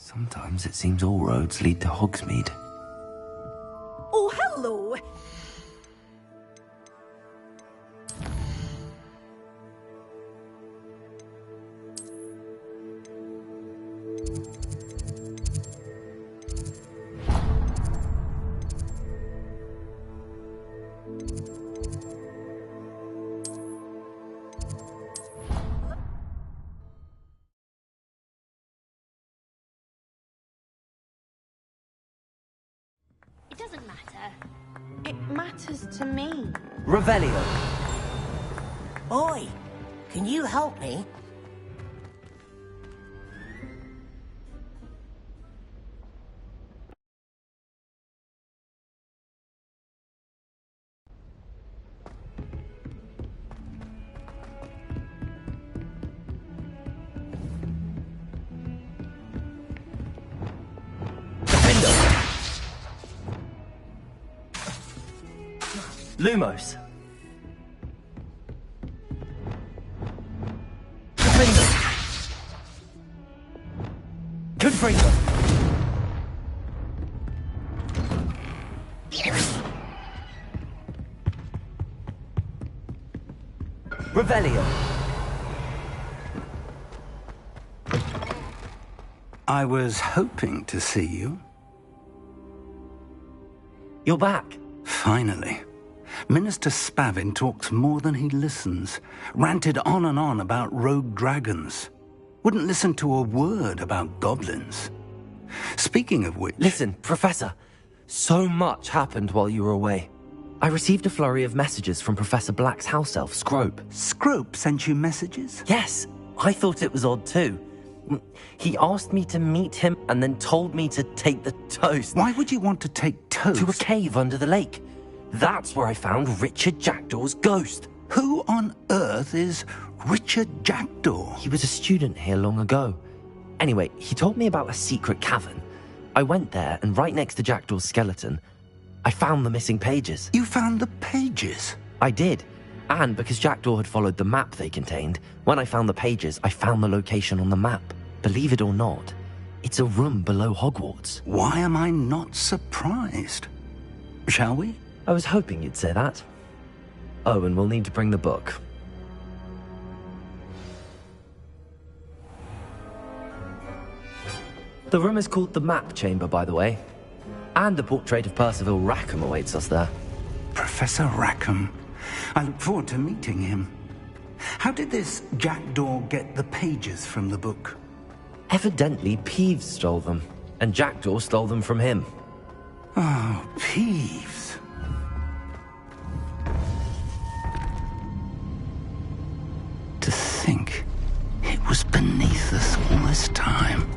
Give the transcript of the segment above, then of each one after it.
Sometimes it seems all roads lead to Hogsmeade. Oh, hello! It doesn't matter. It matters to me. Revelio. Oi! Can you help me? Lumos. Defender. Confringo. Revelio. I was hoping to see you. You're back. Finally. Minister Spavin talks more than he listens. Ranted on and on about rogue dragons. Wouldn't listen to a word about goblins. Speaking of which... Listen, Professor. So much happened while you were away. I received a flurry of messages from Professor Black's house elf, Scrope. Scrope sent you messages? Yes, I thought it was odd too. He asked me to meet him and then told me to take the toast. Why would you want to take toast? To a cave under the lake. That's where I found Richard Jackdaw's ghost. Who on earth is Richard Jackdaw? He was a student here long ago. Anyway, he told me about a secret cavern. I went there, and right next to Jackdaw's skeleton, I found the missing pages. You found the pages? I did. And because Jackdaw had followed the map they contained, when I found the pages, I found the location on the map. Believe it or not, it's a room below Hogwarts. Why am I not surprised? Shall we? I was hoping you'd say that. Oh, and we'll need to bring the book. The room is called the Map Chamber, by the way. And the portrait of Percival Rackham awaits us there. Professor Rackham. I look forward to meeting him. How did this Jackdaw get the pages from the book? Evidently, Peeves stole them, and Jackdaw stole them from him. Oh, Peeves. To think it was beneath us all this time.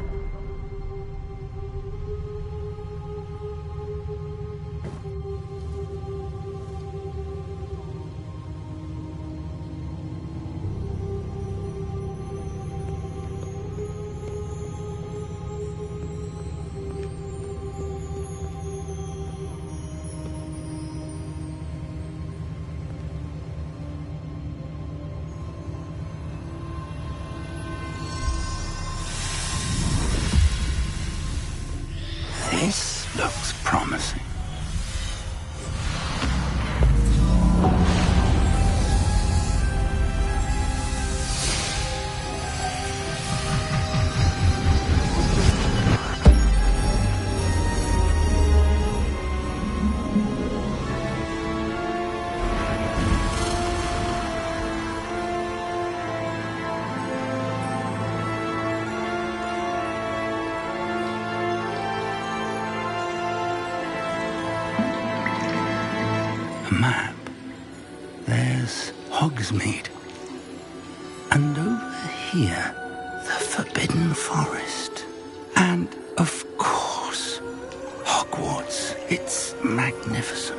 This looks promising. A map. There's Hogsmeade. And over here, the Forbidden Forest. And, of course, Hogwarts. It's magnificent.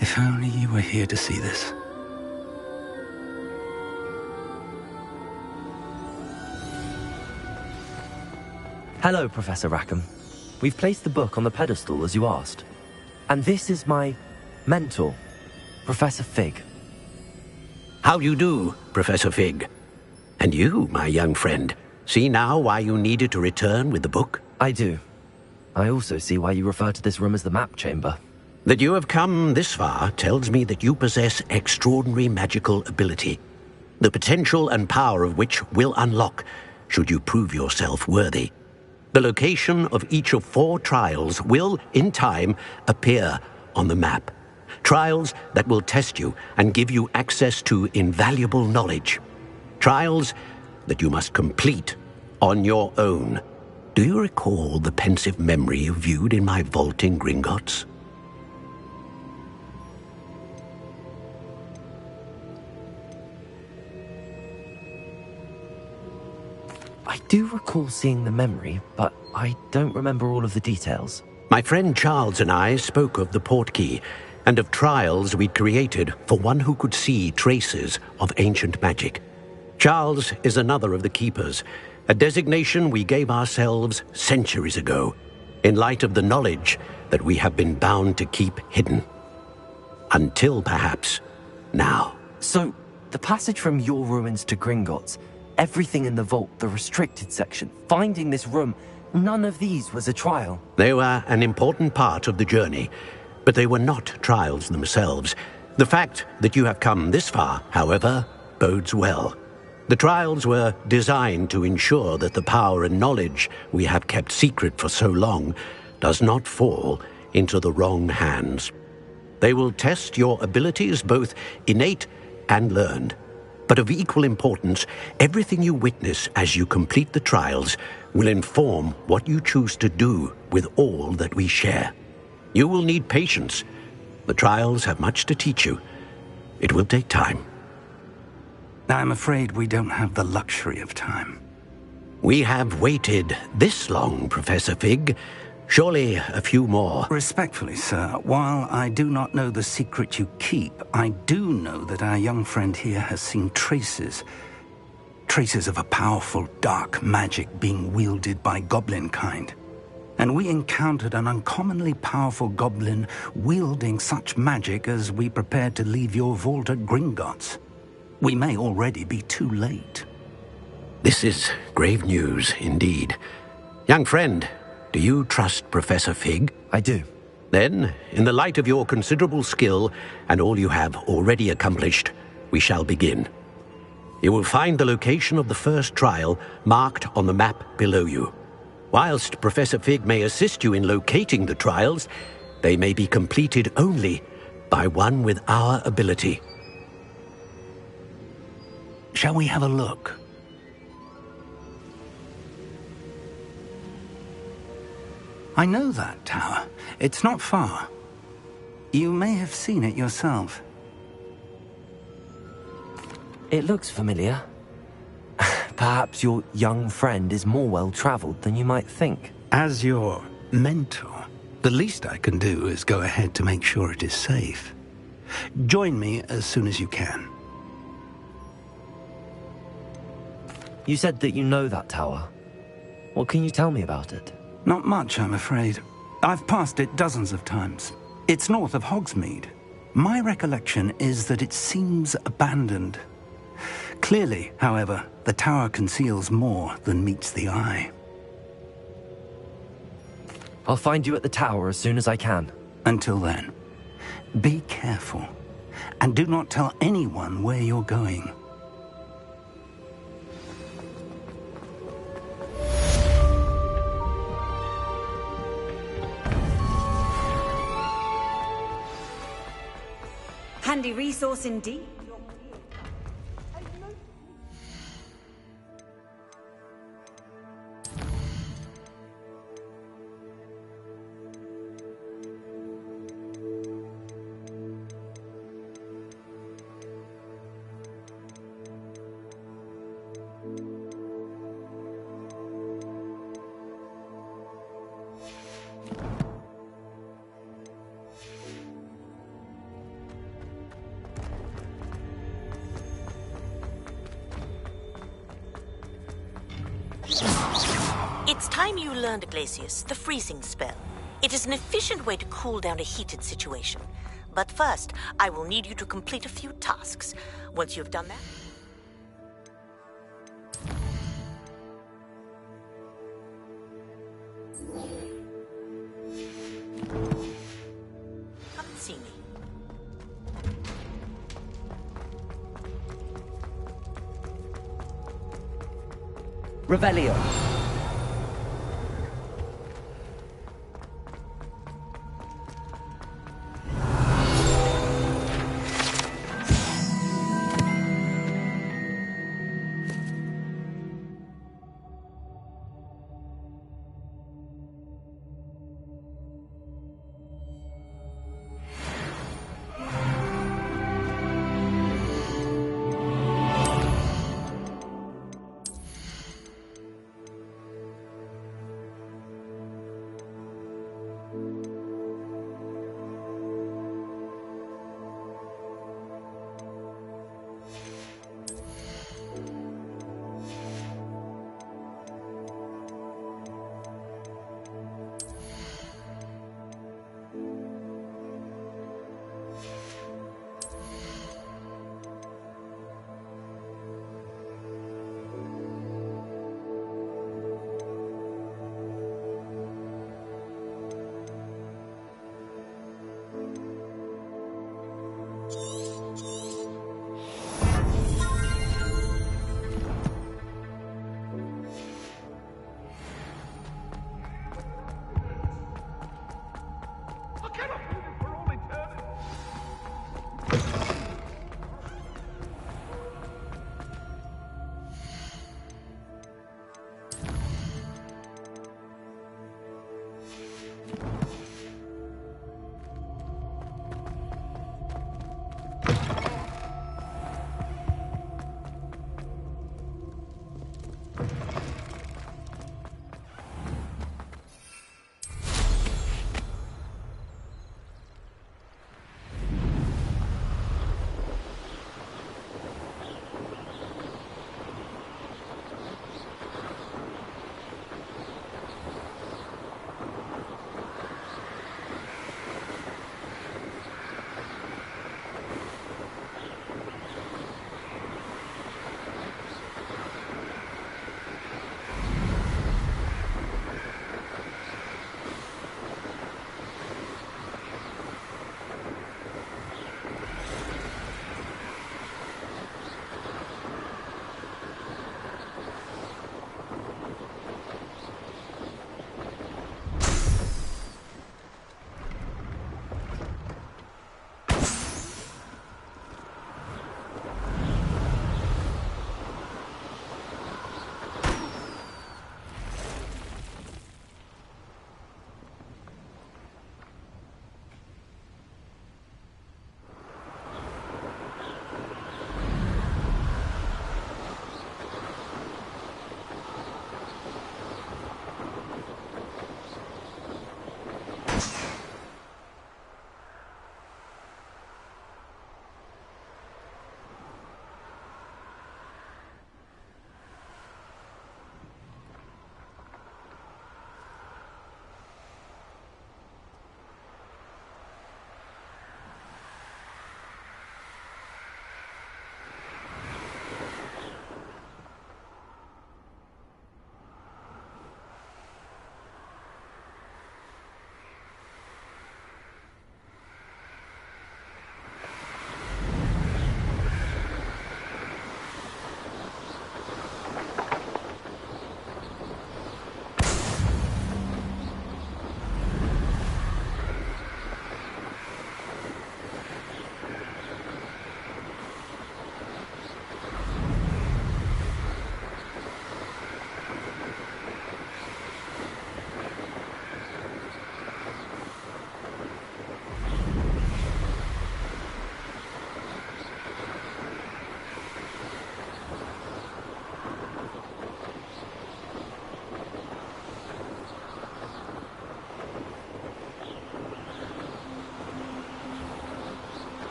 If only you were here to see this. Hello, Professor Rackham. We've placed the book on the pedestal as you asked. And this is my mentor, Professor Fig. How you do, Professor Fig? And you, my young friend, see now why you needed to return with the book? I do. I also see why you refer to this room as the map chamber. That you have come this far tells me that you possess extraordinary magical ability, the potential and power of which will unlock should you prove yourself worthy. The location of each of 4 trials will, in time, appear on the map. Trials that will test you and give you access to invaluable knowledge. Trials that you must complete on your own. Do you recall the pensive memory you viewed in my vault in Gringotts? I do recall seeing the memory, but I don't remember all of the details. My friend Charles and I spoke of the portkey and of trials we'd created for one who could see traces of ancient magic. Charles is another of the keepers, a designation we gave ourselves centuries ago, in light of the knowledge that we have been bound to keep hidden. Until perhaps now. So, the passage from your ruins to Gringotts, everything in the vault, the restricted section, finding this room, none of these was a trial. They were an important part of the journey, but they were not trials themselves. The fact that you have come this far, however, bodes well. The trials were designed to ensure that the power and knowledge we have kept secret for so long does not fall into the wrong hands. They will test your abilities, both innate and learned. But of equal importance, everything you witness as you complete the trials will inform what you choose to do with all that we share. You will need patience. The trials have much to teach you. It will take time. I'm afraid we don't have the luxury of time. We have waited this long, Professor Fig. Surely a few more. Respectfully, sir, while I do not know the secret you keep, I do know that our young friend here has seen traces of a powerful dark magic being wielded by goblin kind. And we encountered an uncommonly powerful goblin wielding such magic as we prepared to leave your vault at Gringotts. We may already be too late. This is grave news indeed. Young friend, do you trust Professor Fig? I do. Then, in the light of your considerable skill and all you have already accomplished, we shall begin. You will find the location of the first trial marked on the map below you. Whilst Professor Fig may assist you in locating the trials, they may be completed only by one with our ability. Shall we have a look? I know that tower. It's not far. You may have seen it yourself. It looks familiar. Perhaps your young friend is more well-traveled than you might think. As your mentor, the least I can do is go ahead to make sure it is safe. Join me as soon as you can. You said that you know that tower. What can you tell me about it? Not much, I'm afraid. I've passed it dozens of times. It's north of Hogsmeade. My recollection is that it seems abandoned. Clearly, however, the tower conceals more than meets the eye. I'll find you at the tower as soon as I can. Until then, be careful, and do not tell anyone where you're going. Handy resource indeed. It's time you learned, Glacius, the freezing spell. It is an efficient way to cool down a heated situation. But first, I will need you to complete a few tasks. Once you've done that... come and see me. Revelio.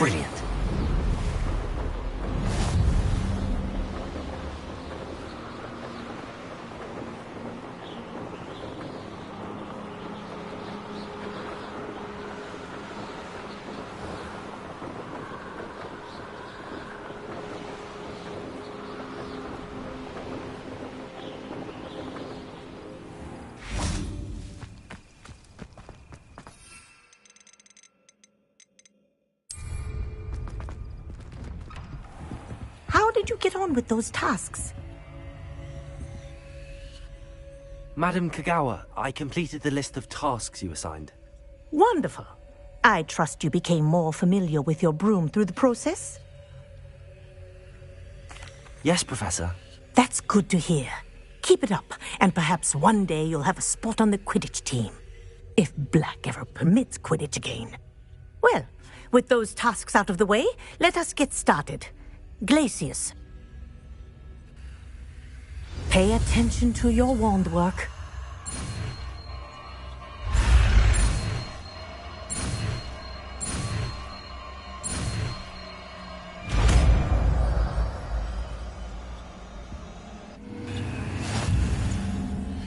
Brilliant. How did you get on with those tasks? Madam Kagawa, I completed the list of tasks you assigned. Wonderful. I trust you became more familiar with your broom through the process? Yes, Professor. That's good to hear. Keep it up, and perhaps one day you'll have a spot on the Quidditch team. If Black ever permits Quidditch again. Well, with those tasks out of the way, let us get started. Glacius. Pay attention to your wand work.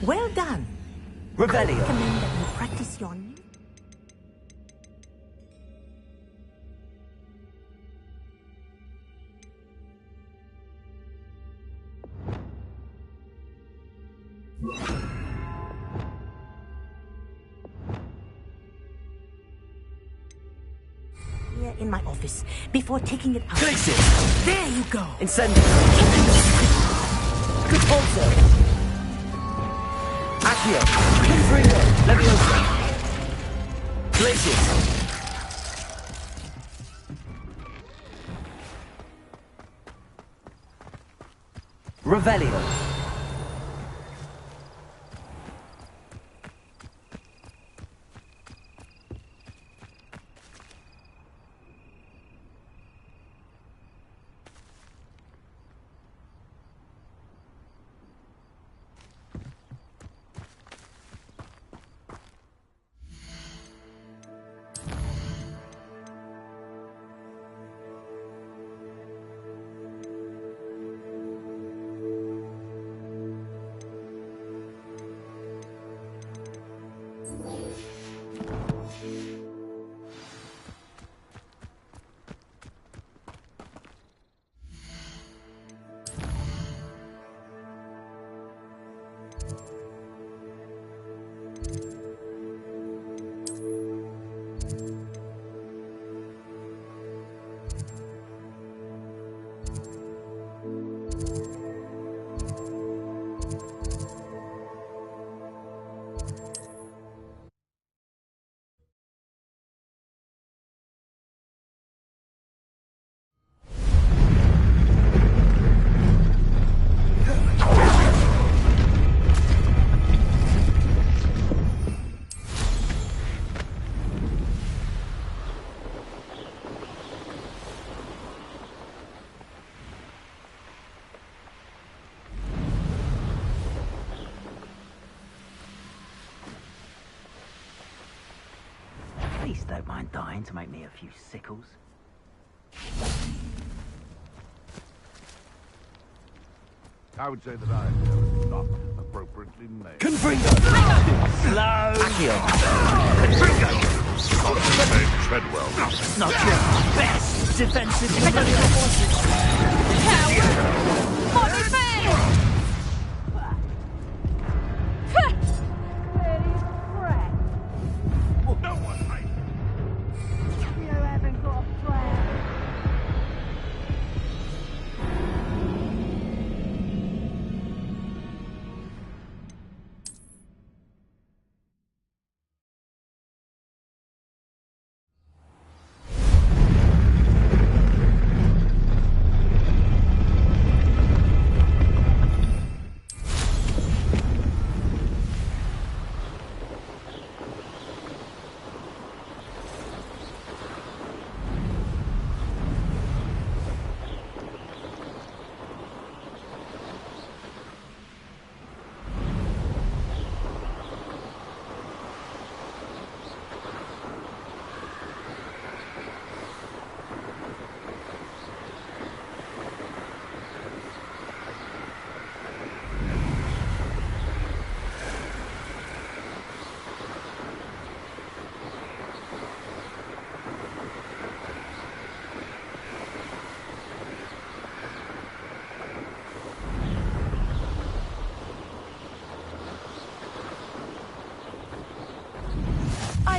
Well done. Revelio. I recommend that you practice your new... Here in my office, before taking it out. Glacius! There you go. Incendio! Repulsor. Accio. Confringo. Leviosa. Glacius! Revelio. Please don't mind dying to make me a few sickles. I would say that I am not appropriately made. Confringo! Slow. Accio! Treadwell. Not your best defensive forces. No one hides. You haven't got a plan.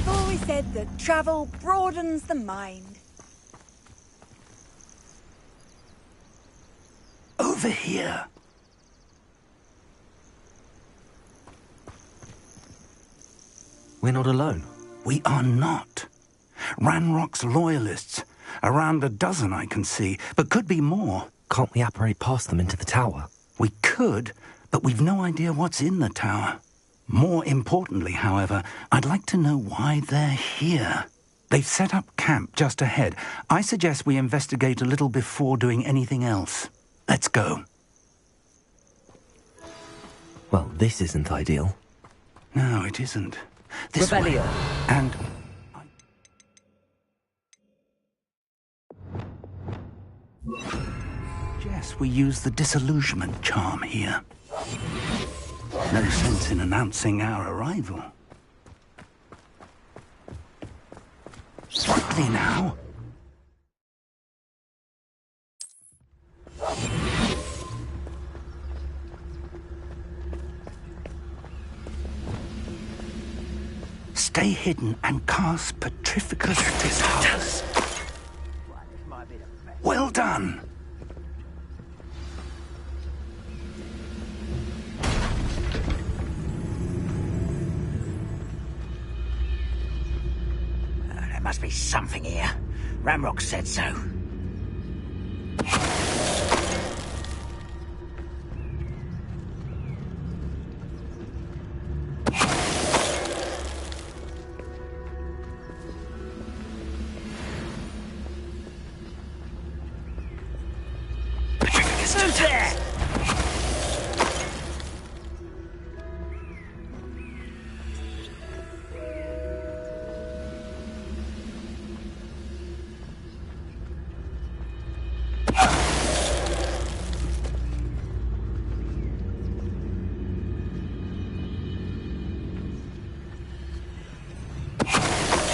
I've always said that travel broadens the mind. Over here. We're not alone. We are not. Ranrock's loyalists. Around a dozen I can see, but could be more. Can't we apparate past them into the tower? We could, but we've no idea what's in the tower. More importantly, however, I'd like to know why they're here. They've set up camp just ahead. I suggest we investigate a little before doing anything else. Let's go. Well, this isn't ideal. No, it isn't. This Rebellion. way. And... Guess we use the disillusionment charm here. No sense in announcing our arrival. Quickly now. Stay hidden and cast Petrificus Disaster. Well done. There must be something here. Ramrock said so.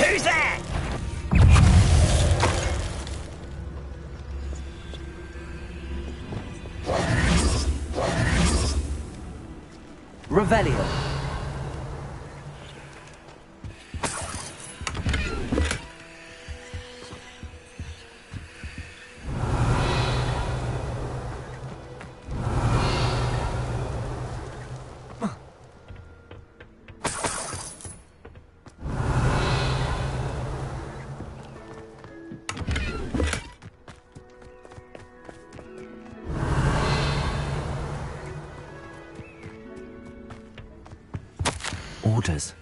Who's there? Revelio. Orders.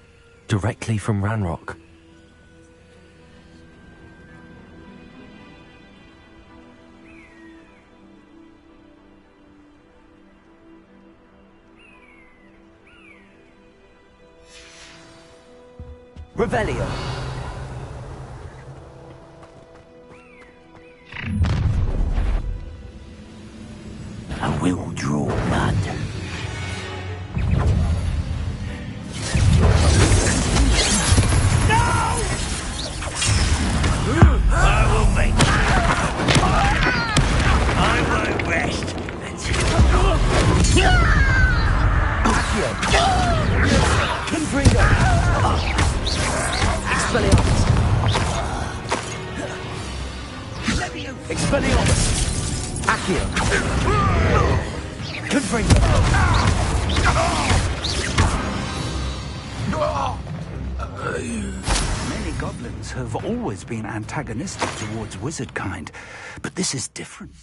Directly from Ranrock. Revelio. I will draw blood. Expelliarmus! Accio! Confringo! Many goblins have always been antagonistic towards wizard kind, but this is different.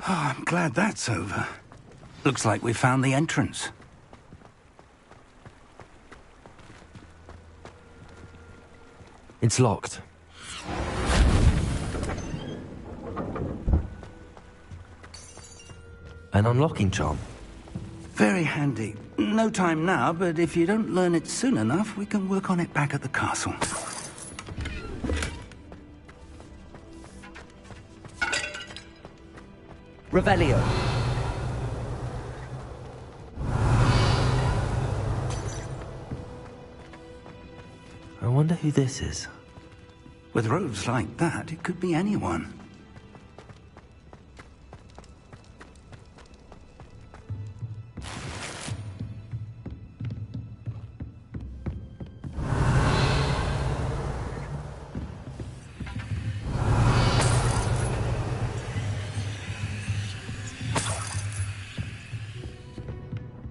Oh, I'm glad that's over. Looks like we found the entrance. It's locked. An unlocking charm. Very handy. No time now, but if you don't learn it soon enough, we can work on it back at the castle. Revelio. I wonder who this is. With robes like that, it could be anyone.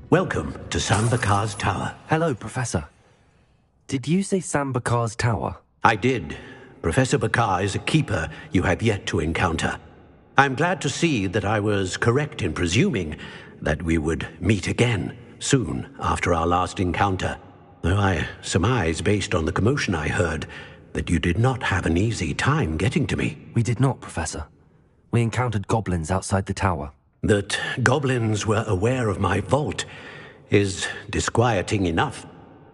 Welcome to Sambakar's Tower. Hello, Professor. Did you say Sambakar's Tower? I did. Professor Bakar is a keeper you have yet to encounter. I'm glad to see that I was correct in presuming that we would meet again soon after our last encounter, though I surmise, based on the commotion I heard, that you did not have an easy time getting to me. We did not, Professor. We encountered goblins outside the tower. That goblins were aware of my vault is disquieting enough.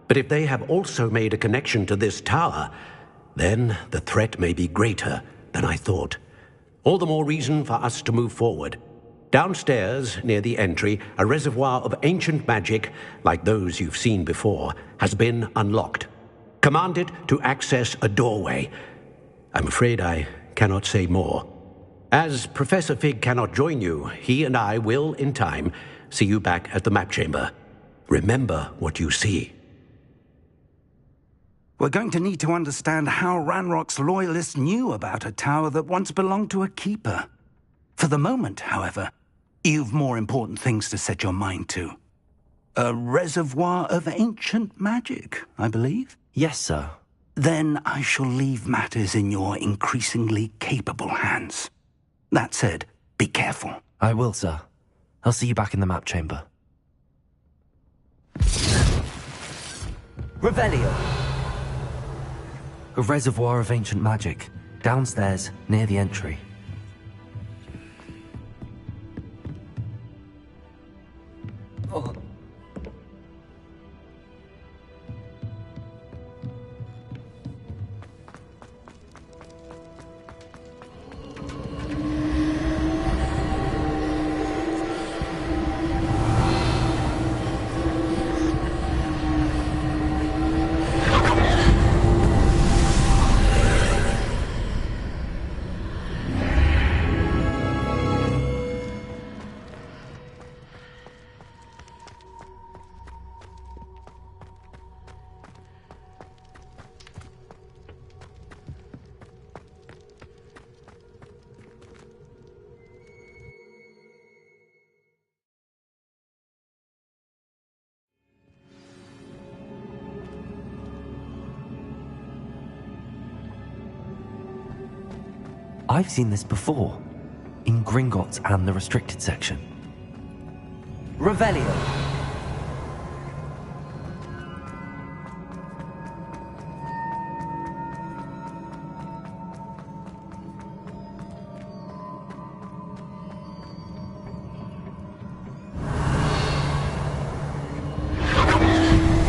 But if they have also made a connection to this tower, then the threat may be greater than I thought. All the more reason for us to move forward. Downstairs, near the entry, a reservoir of ancient magic, like those you've seen before, has been unlocked. Command it to access a doorway. I'm afraid I cannot say more. As Professor Fig cannot join you, he and I will, in time, see you back at the map chamber. Remember what you see. We're going to need to understand how Ranrock's loyalists knew about a tower that once belonged to a keeper. For the moment, however, you've more important things to set your mind to. A reservoir of ancient magic, I believe? Yes, sir. Then I shall leave matters in your increasingly capable hands. That said, be careful. I will, sir. I'll see you back in the map chamber. Revelio. A reservoir of ancient magic. Downstairs, near the entry. Oh. I've seen this before, in Gringotts and the restricted section. Revelio.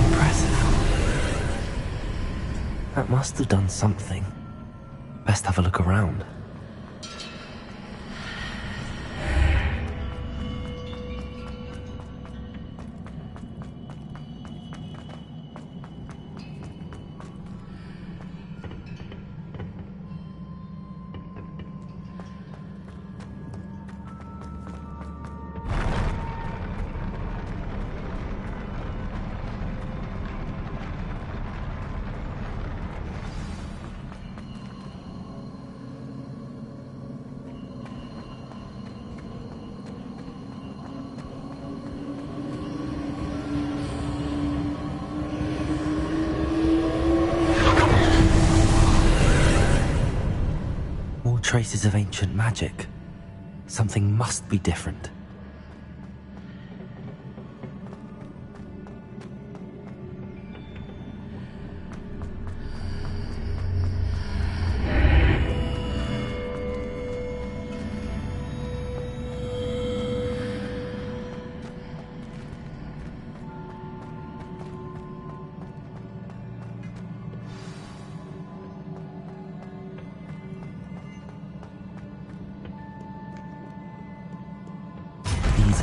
Impressive. That must have done something. Best have a look around. Traces of ancient magic. Something must be different.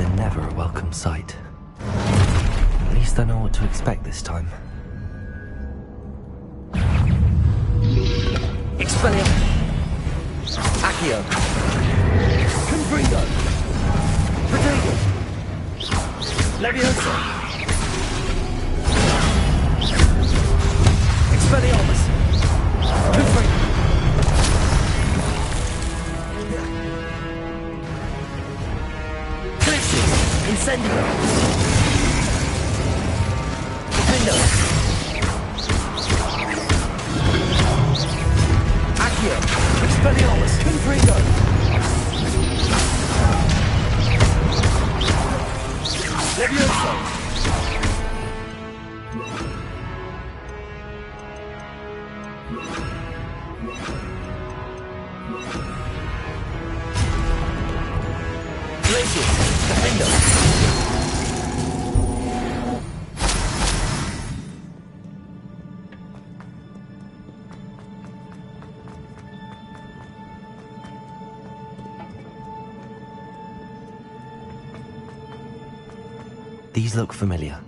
are never a welcome sight. At least I know what to expect this time. Expelliarmus! Accio! Confringo! Potato! Leviosa! Expelliarmus! Confringo! Glitches! Incendio! Window! Accio! Expelliarmus! Confringo! Leviosa! Glacius! Defendo! These look familiar.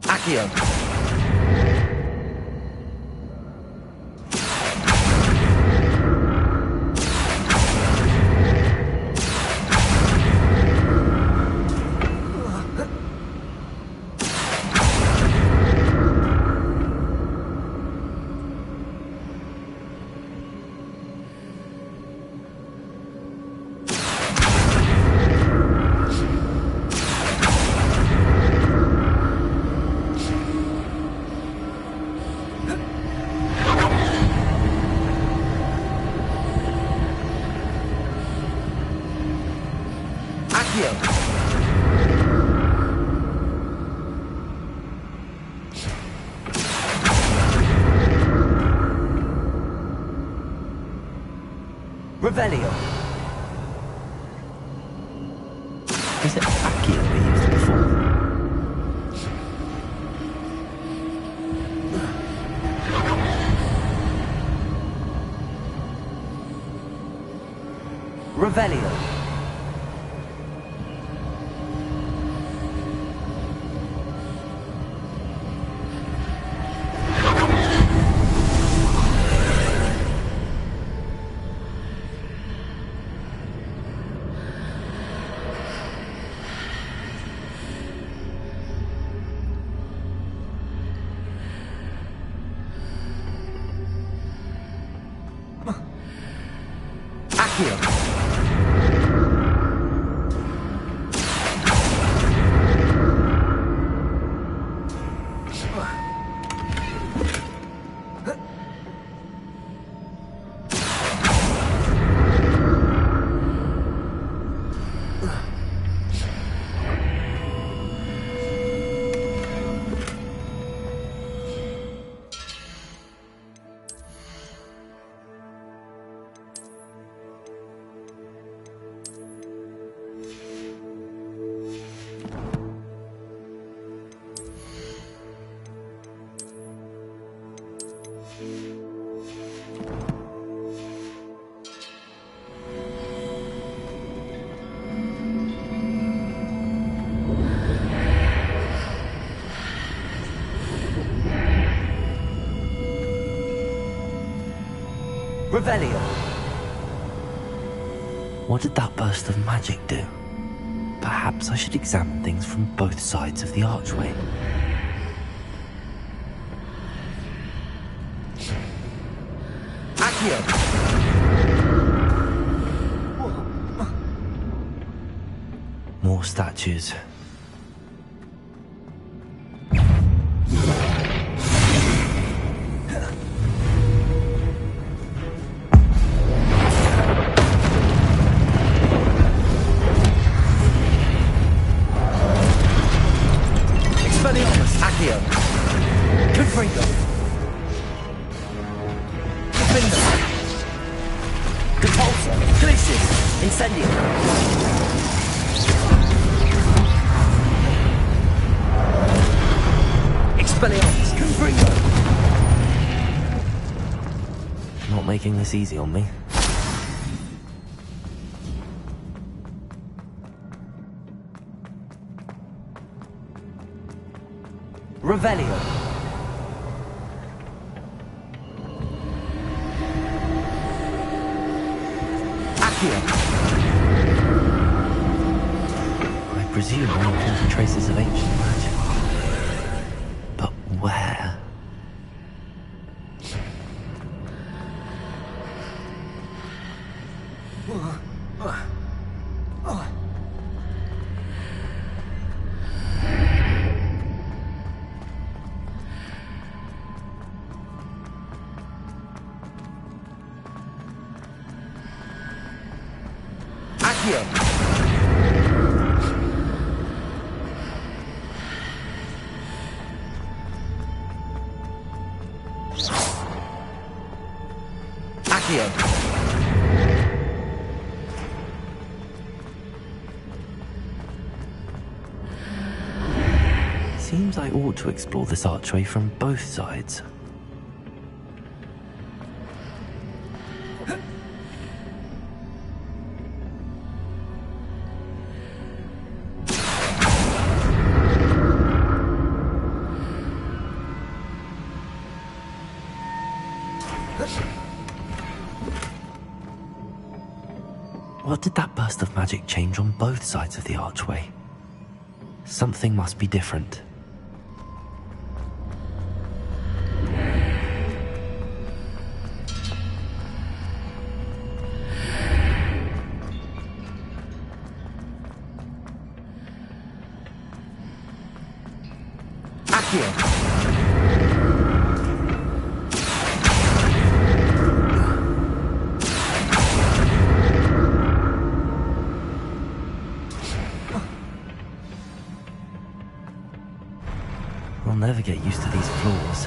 Accio! Revelio. Is it Accio we used before? Revelio. Accio. Revelio. What did that burst of magic do? Perhaps I should examine things from both sides of the archway. Accio. More statues. Accio. Confringo. Defendo. Repulsor. Glacius. Incendio. Expelliarmus. Confringo. Not making this easy on me. Revelio. Accio. I presume we're looking for traces of ancient magic. But where? Accio. Accio. Seems I ought to explore this archway from both sides. What did that burst of magic change on both sides of the archway? Something must be different. Accio. I'll never get used to these floors.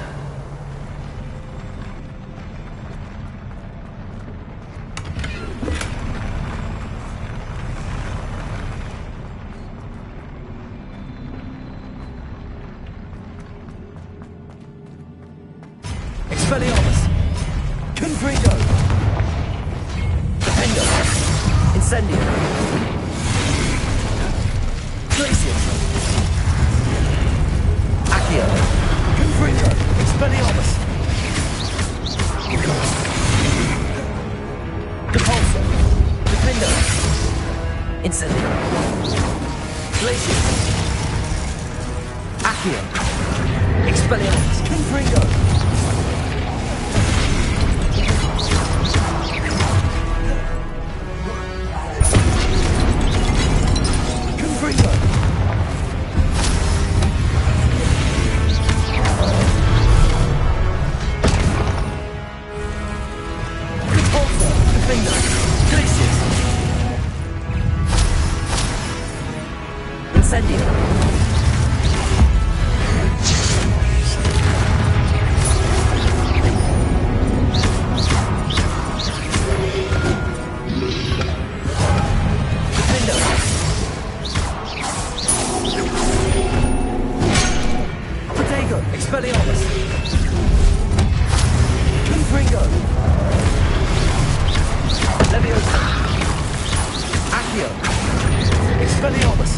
Expelliarmus! Confringo! Defendo! Incendio! Glacius! Accio! Confringo! Expelliarmus! Depulso! Defendo! Incendio! Glacius! Accio! Expelliarmus! Confringo! Expelliarmus! Confringo! Leviosa! Accio! Expelliarmus!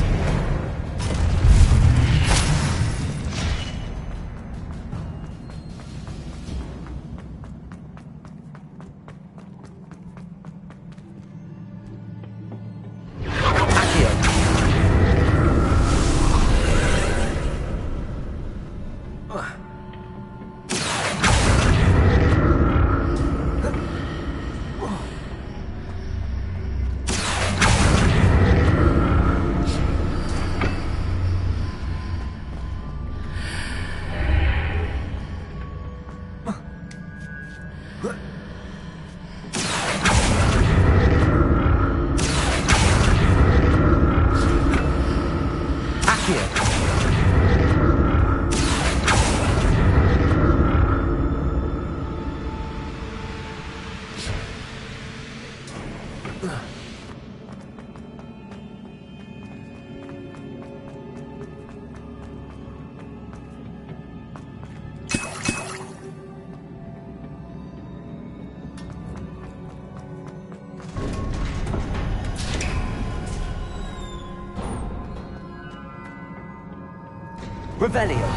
Revelio.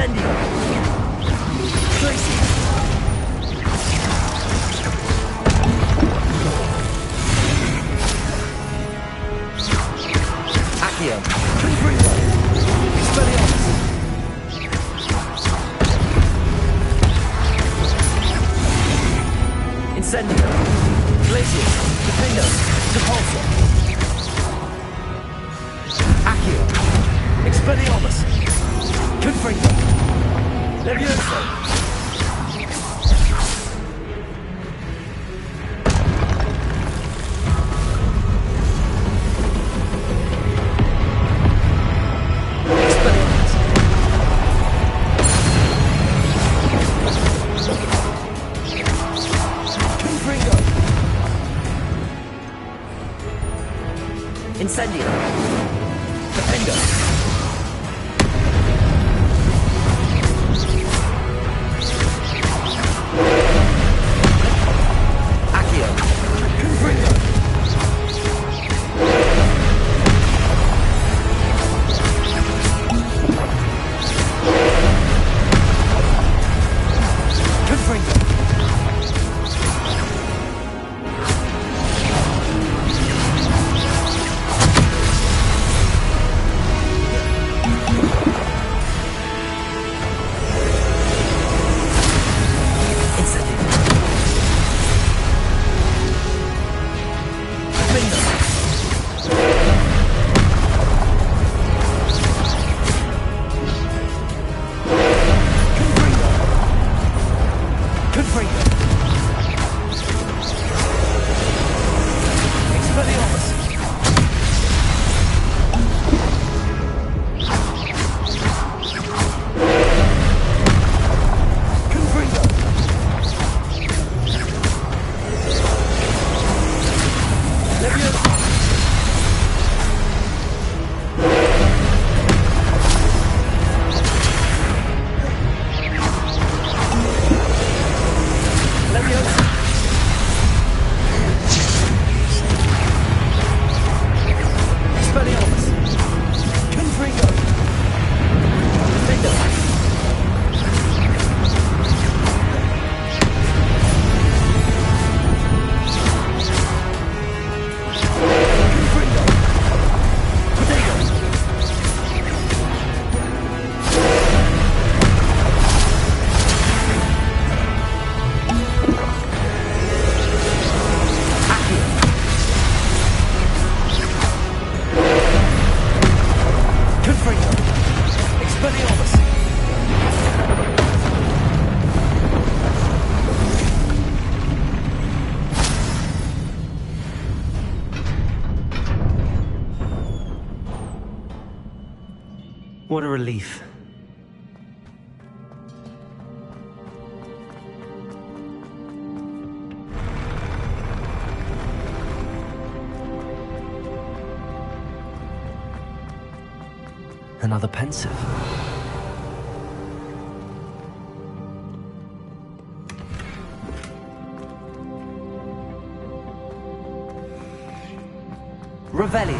Incendio! Glacius! Accio! Confringo! Expelliarmus! Incendio! Glacius! Defendo! Depulso! Accio! Expelliarmus! Confringo! Levioso! Expelliarmus! Confringo! Incendio! Defendo! Accio! Confringo! Confringo! Incendio! Defendo! Confringo! Confringo! Expelliarmus! Confringo! Levioso! Levioso! Expelliarmus! Confringo! Defendo! Confringo! Protego! Accio! Confringo! Expelliarmus! What a relief. Another pensive. Revelio!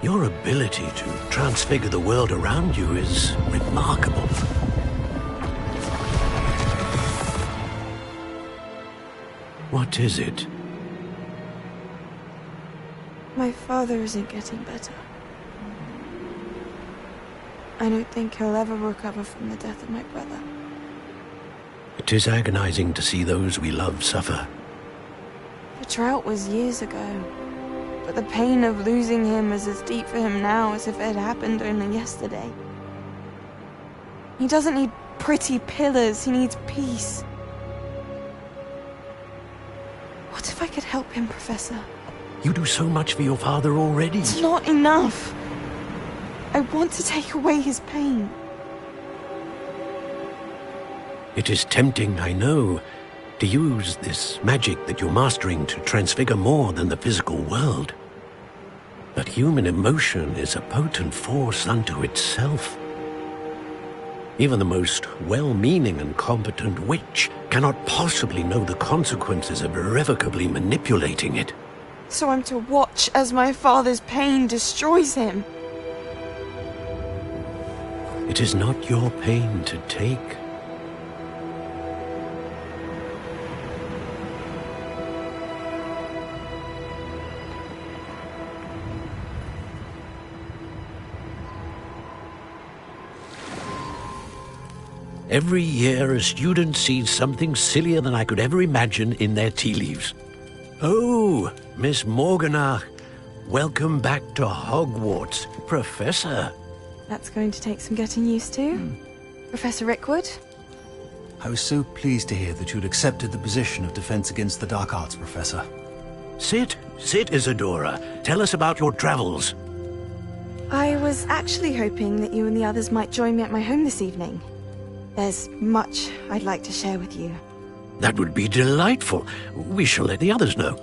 Your ability to transfigure the world around you is remarkable. What is it? My father isn't getting better. I don't think he'll ever recover from the death of my brother. It is agonizing to see those we love suffer. The drought was years ago. but the pain of losing him is as deep for him now as if it had happened only yesterday. He doesn't need pretty pillars, he needs peace. What if I could help him, Professor? You do so much for your father already. It's not enough. I want to take away his pain. It is tempting, I know, to use this magic that you're mastering to transfigure more than the physical world. But human emotion is a potent force unto itself. Even the most well-meaning and competent witch cannot possibly know the consequences of irrevocably manipulating it. So I'm to watch as my father's pain destroys him. It is not your pain to take. Every year, a student sees something sillier than I could ever imagine in their tea leaves. Oh, Miss Morganach, welcome back to Hogwarts, Professor. That's going to take some getting used to. Professor Rickwood? I was so pleased to hear that you'd accepted the position of Defense Against the Dark Arts, Professor. Sit, Isadora. Tell us about your travels. I was actually hoping that you and the others might join me at my home this evening. There's much I'd like to share with you. That would be delightful. We shall let the others know.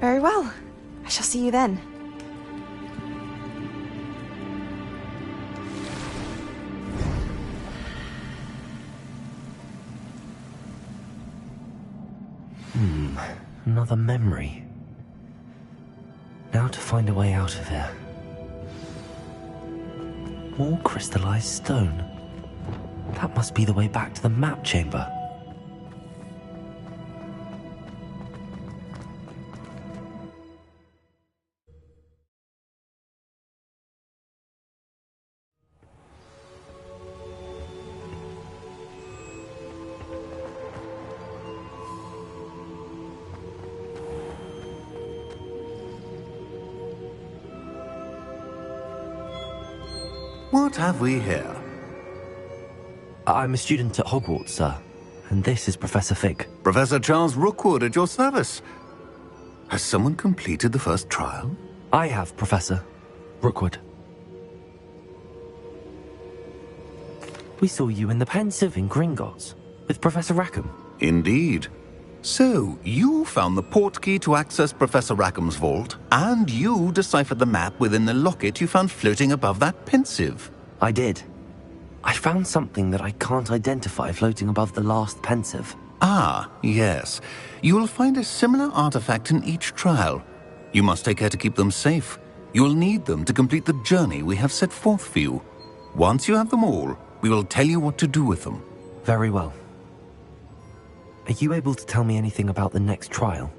Very well. I shall see you then. Another memory. Now to find a way out of here. More crystallized stone. That must be the way back to the map chamber. What have we here? I'm a student at Hogwarts, sir. And this is Professor Fig. Professor Charles Rookwood at your service. Has someone completed the first trial? I have, Professor Rookwood. We saw you in the Pensive in Gringotts with Professor Rackham. Indeed. So, you found the portkey to access Professor Rackham's vault, and you deciphered the map within the locket you found floating above that Pensive. I did. I found something that I can't identify floating above the last Pensive. Ah, yes. You will find a similar artifact in each trial. You must take care to keep them safe. You will need them to complete the journey we have set forth for you. Once you have them all, we will tell you what to do with them. Very well. Are you able to tell me anything about the next trial?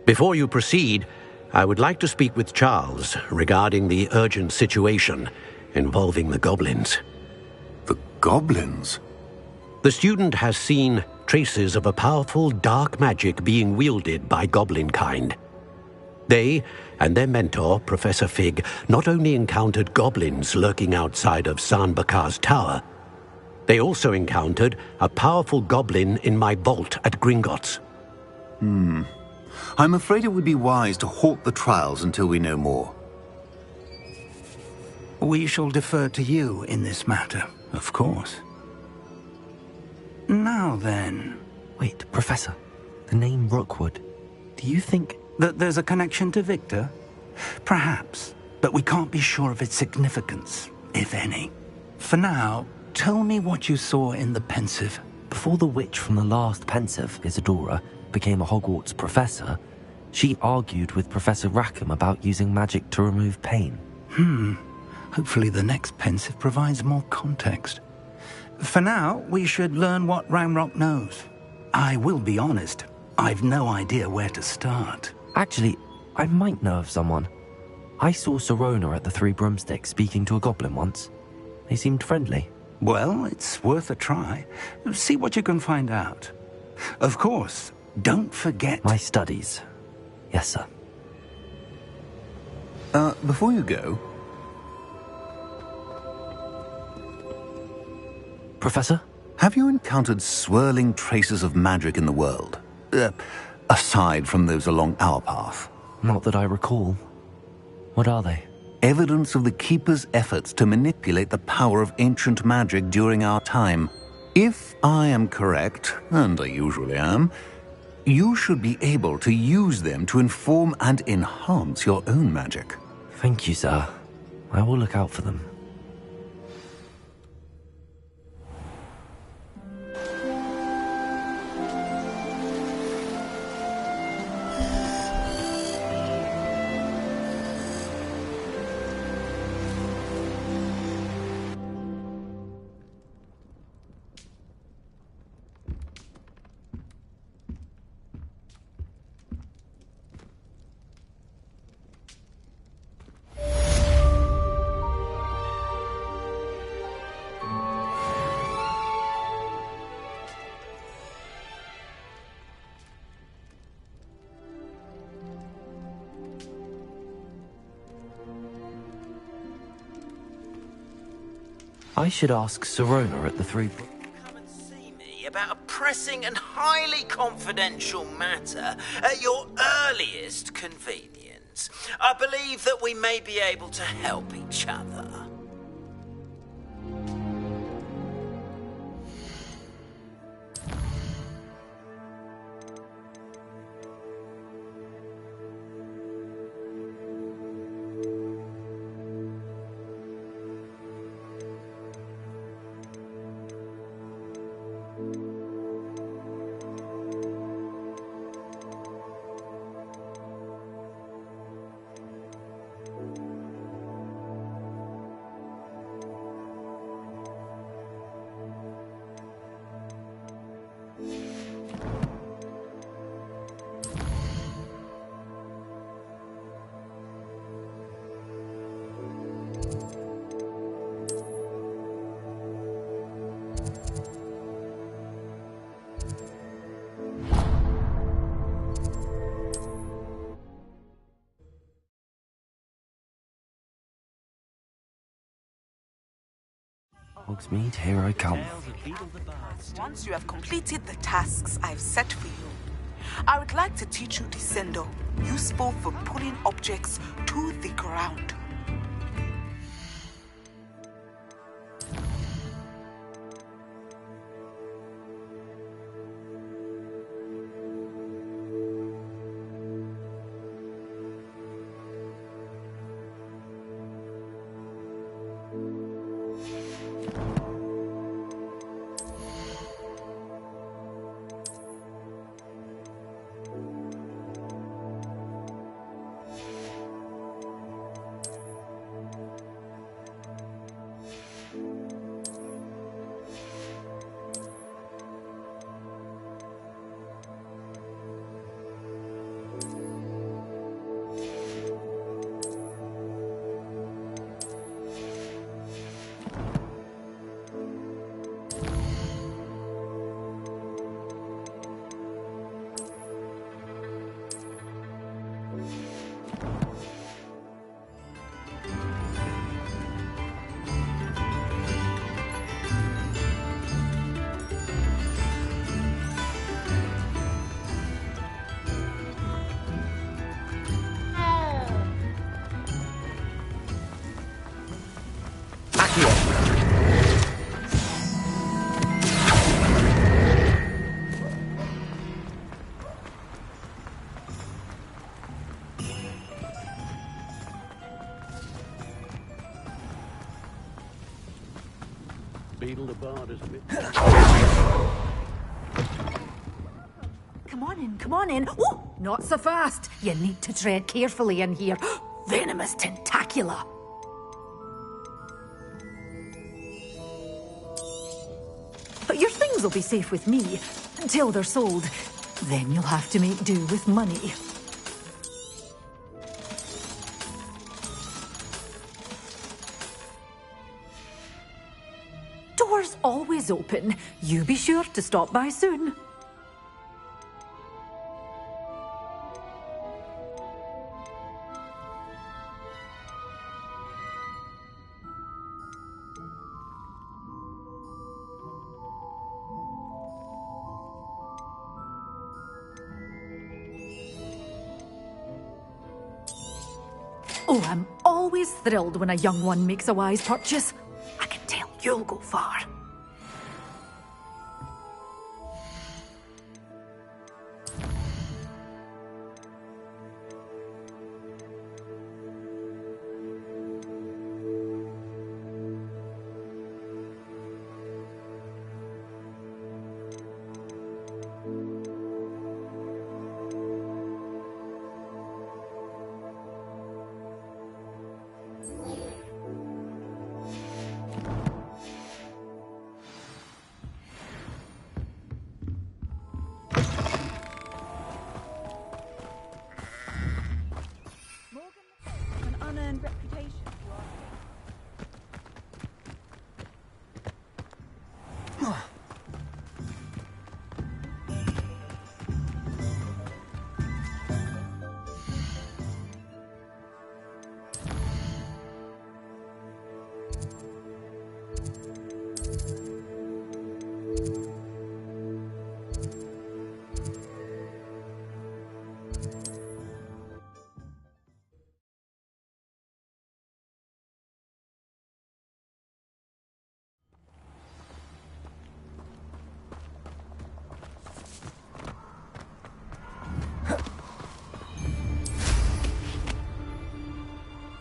Before you proceed, I would like to speak with Charles regarding the urgent situation involving the goblins. The goblins? The student has seen traces of a powerful dark magic being wielded by goblin kind. They and their mentor, Professor Fig, not only encountered goblins lurking outside of San Bakar's tower, they also encountered a powerful goblin in my vault at Gringotts. I'm afraid it would be wise to halt the trials until we know more. We shall defer to you in this matter, of course. Now then... Wait, Professor. The name Rookwood. Do you think... that there's a connection to Victor? Perhaps, but we can't be sure of its significance, if any. For now, tell me what you saw in the Pensive. Before the witch from the last Pensive, Isadora, became a Hogwarts professor, she argued with Professor Rackham about using magic to remove pain. Hopefully the next Pensive provides more context. For now, we should learn what Ranrock knows. I will be honest, I've no idea where to start. Actually, I might know of someone. I saw Serona at the Three Broomsticks speaking to a goblin once. They seemed friendly. Well, it's worth a try. See what you can find out. Of course, don't forget... My studies. Yes, sir. Before you go... Professor? Have you encountered swirling traces of magic in the world? Aside from those along our path? Not that I recall. What are they? Evidence of the Keeper's efforts to manipulate the power of ancient magic during our time. If I am correct, and I usually am, you should be able to use them to inform and enhance your own magic. Thank you, sir. I will look out for them. I should ask Sirona at the Three... Come and see me about a pressing and highly confidential matter at your earliest convenience. I believe that we may be able to help each other. Hogsmeade, here I come. Once you have completed the tasks I've set for you, I would like to teach you Descendo, useful for pulling objects to the ground. Beetle the Bard is a bit... Come on in. Oh, not so fast. You need to tread carefully in here. Venomous tentacula. But your things will be safe with me until they're sold. Then you'll have to make do with money. Doors always open. You be sure to stop by soon. Oh, I'm always thrilled when a young one makes a wise purchase. I can tell you'll go far. An unearned reputation.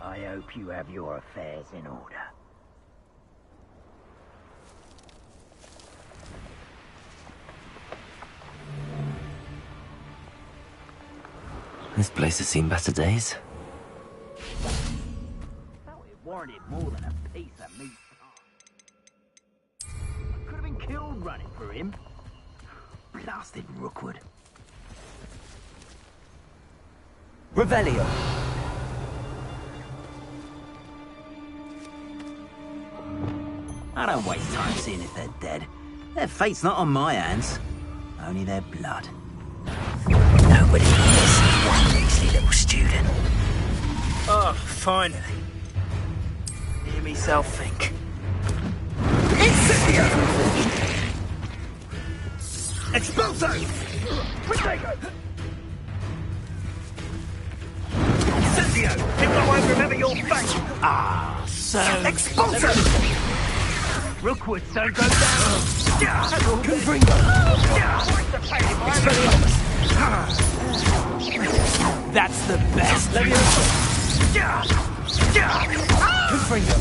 I hope you have your affairs in order. This place has seen better days. Thought it warranted more than a piece of meat pie. I could have been killed running for him. Blasted Rookwood. Revelio. I don't waste time seeing if they're dead. Their fate's not on my hands. Only their blood. Nobody is one lazy little student. Oh, finally. Hear myself think. Incendio! Expulso! Protego! Incendio! Think I won't remember your face! Ah, so... Expulso! Rookwood, don't go down! Confringo! Expelliarmus! That's the best. Confringo!